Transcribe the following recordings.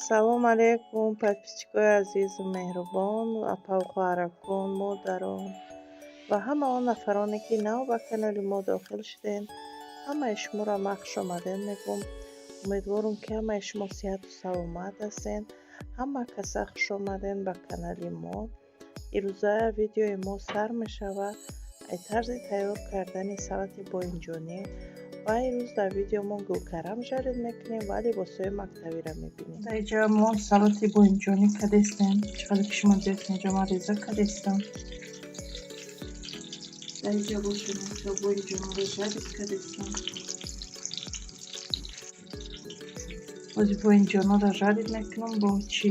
салом алейкум, подписчикои азизу меҳрубон, апа хоҳаракон, модарон ва ҳама он нафароне ки нав ба канали мо дохил шуден, ҳамаи шуморо мах хушомадед мегӯм. умедворам ки ҳамаи шумо сиҳату саломат ҳастед. ҳама каса хушомадед ба канали мо. ирӯза видеои мо сар мешавад тарзи тайёр кардани салати боинҷонӣ ва имрӯз дар видеомон гулкарам жарид мекунем ва либосҳои мактабиро мебинем. дар инҷа мо салати боинҷонӣ кардестем. чиқадар ки шумо дидед ки инҷа ман реза кардестам. дар инҷа бошед боинҷонро жарид кардестам. бози боинҷонро жарид мекунам, бо чи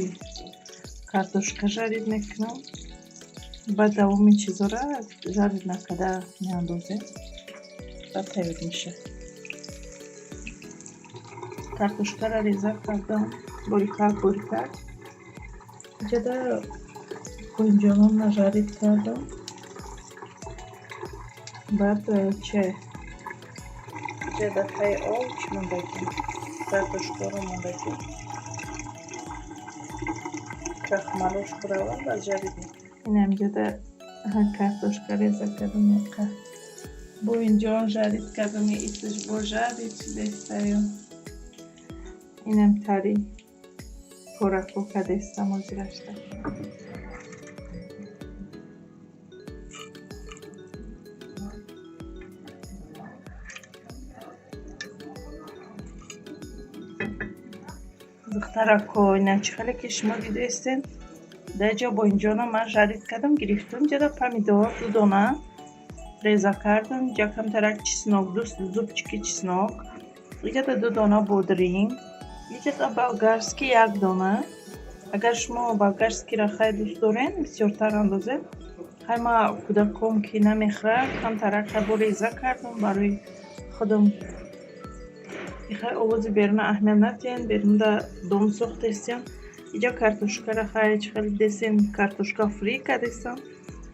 картошка жарид мекунам. баъд давоми чизора жарид накарда меандозем ва тайёр меша. картошкаро реза кардам борикак. инҷа дар боинҷонро жарид кардам. баъд чай инҷа дар таи об чӣ мондаги картошкаро мондаги крахмалош хӯравад ва жарид мекунам. инам инҷа дар картошка реза кардам, боинҷон жарид кардам, итиш бо жарид дестаё. инам тари порако кардестам озирашта. духтарако инам чӣ хеле ки шумо дидестед. дар инҷа боинҷонро ман жарид кардам, гирифтам. инҷа дар помидор 2 дона реза кардам. инҷа камтарак чеснок, 2 зубчики чеснок. инҷа дар 2 дона бодринг. инҷа дар болгарский 1 дона. агар шумо болгарскиро хеле дӯст доред бисёртар андозед. хай ман кӯдаком ки намехӯрад камтарак бо реза кардам барои худам. хай овози беруна аҳамият надиҳед, берунда дом сохтестем. инҷа картошкаро хай чӣ хеле дестем, картошка фри кардестам.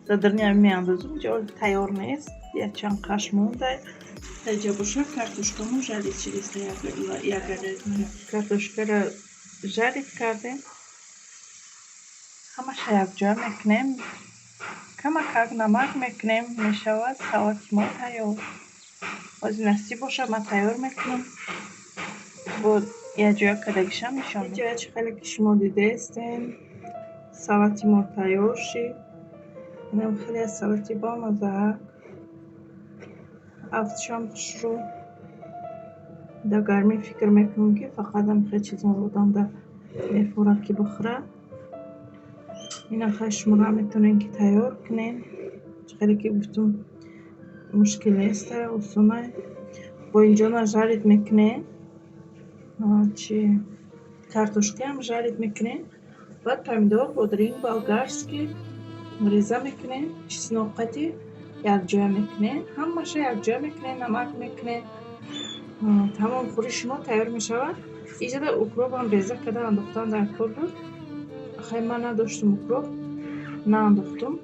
дар даруни ҳамин меандозам. инҷа тайёр нест, якчанд қаш монда. инҷа боша картошкамо жарид шудест. картошкаро жарид кардем. ҳамаша якҷоя мекунем. камакак намак мекунем. мешавад салати мо тайёр. бози насиб боша ман тайёр мекунам. бо якҷоя кардагишам нишон медиҳам. инҷа чӣ хеле ки шумо дидестед салати мо тайёр шид. инам хеле аз салати бомазза. афтшам хушрӯ. дар гармӣ фикр мекунам ки фақат ҳамихел чизонро одам мефурад ки бихӯра. ина хай шуморо метавонем ки тайёр кунем. чӣ хеле ки гуфтам мушкил нест, осона. боинҷонро жарид мекунем. картошкаам жарид мекунем. баъд помидор, бодринг, болгарский реза мекунем. чеснок қати якҷоя мекунем. ҳамаша якҷоя мекунем. намак мекунем. тамом хӯри шумо тайёр мешавад. инҷа дар укропам реза карда андохтам дар курдур. хай ман надоштам укроп, наандохтам.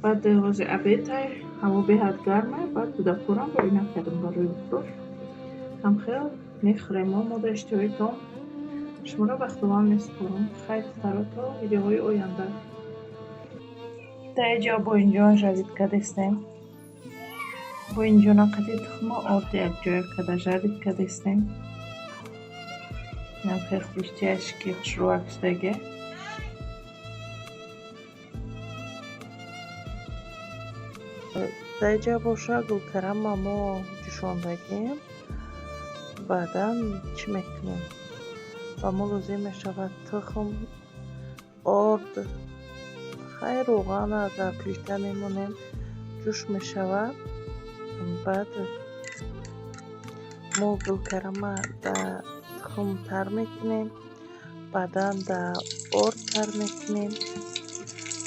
баъд вози обедай ҳаво беҳад гарма. баъд кӯдакорам боина кардам барои укроп. ҳамхел мехӯрем. мо моддари иштиҳоитон шуморо ба худованд месупорам. хайр духтарото видеоҳои оянда. дар инҷа боинҷон жарид кардестем. боинҷона қати тухму орд якҷоя карда жарид кардестем. инам хел хурустияш ки хушрӯак шудаге. дар инҷа боша гулкарама мо ҷӯшондагем. баъдан чӣ мекунем? ба мо лозим мешавад тухм, орд, хай роғана дар плита мемонем. ҷӯш мешавад. баъд мо гулкарама дар тухм тар мекунем. баъдан дар орд тар мекунем.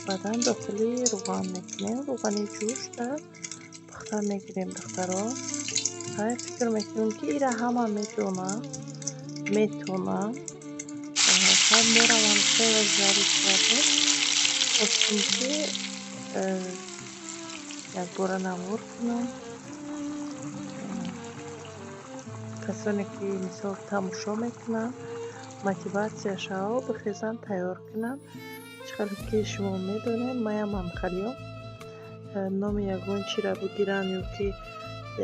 баъдан дохили роған мекунем. роғани ҷӯшта пухта мегирем духтаро. хай фикр мекунем ки ира ҳама метавонам. хай меравам хеле жарид кардем. хостем ки якбора навор кунам. касоне ки мисол тамошо мекунанд мотивацияшо бихезан тайёр кунам. Чӣ ки шумо медонед маям ҳамхалиём номи ягон чиро бигиранд ё ки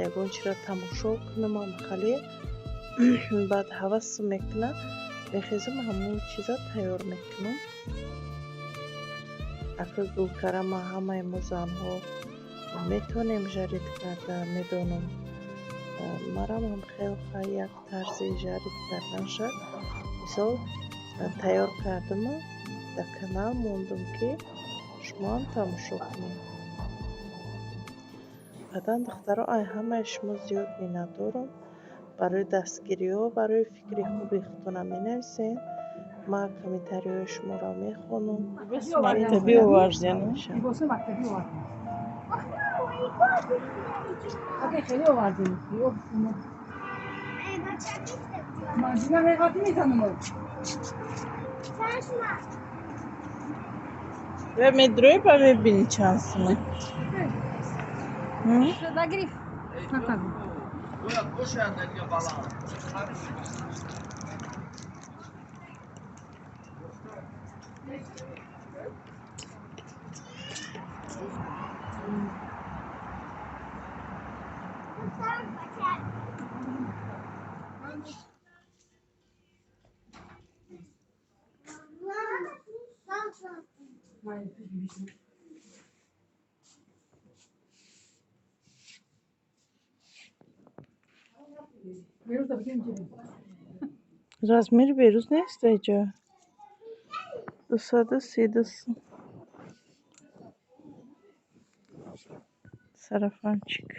ягон чиро тамошо кунам ҳамхалӣ баъд ҳавас мекунам мехезам ҳамон чиза тайёр мекунам. Ако гулкара ма ҳамаи мо занҳо метавонем жарид кардан медонам марам ҳам хело як тарзи жарид карданша мисол тайёр кардама дар канал мондум ки шумоам тамошо кунед. баъдан духтаро ай ҳамаи шумо зиёд миннатдорам барои дастгириҳо барои фикри хуби худтонам менависен. Ман комментариҳои шуморо мехонам. мактаби овардем. Ve metroyu pa mebini çansını. Da grif. Nakaz. размери беруз нест эҷа 232 сарафанчик